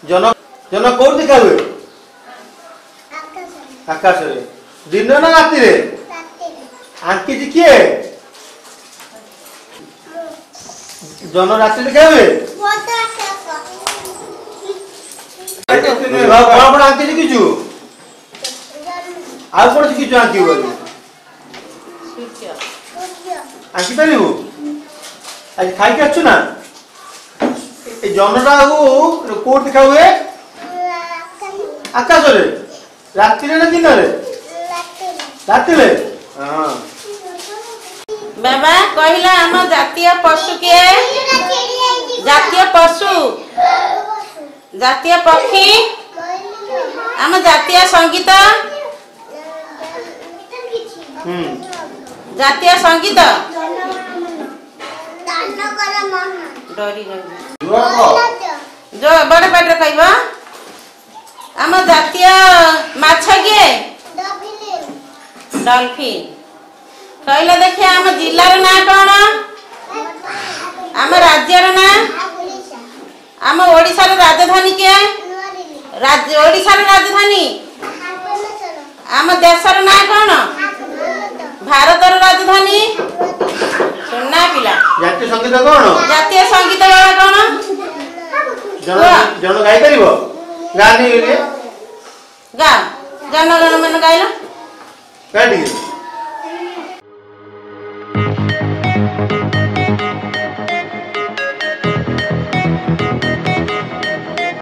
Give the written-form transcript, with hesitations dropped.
जन जन कोड देखा हुए आकाश रे दिन ना राति रे आंकी जी किए जन राति देखा हुए बड़ा बड़ा आंकी जी किचु आ कोन जी किचु आंकी बोली आंकी पारिबु आज खाई के अच्छु ना ए जनटा को कोड देखा हुए आकाश रे राति रे ना दिन रे राति रे हां बाबा कहिला हम जातीय पशु के जातीय पशु जातीय पक्षी हम जातीय संगीत जातीय संगीत डरी जो बड़ पाटे कहबा हम जातीय माछ के डॉल्फिन कहले देखिए हम जिल्लार ना कौन आम राज्यर ना आम ओडिशार राजधानी के ओडिशार राजधानी आम देशर ना कौन भारतर राजधानी सुनना पिला जातीय संगीत कौन जातीय संगीत वाला कौन जन गाई परिबो गानी गा गा जन गण मन गाइला गाडी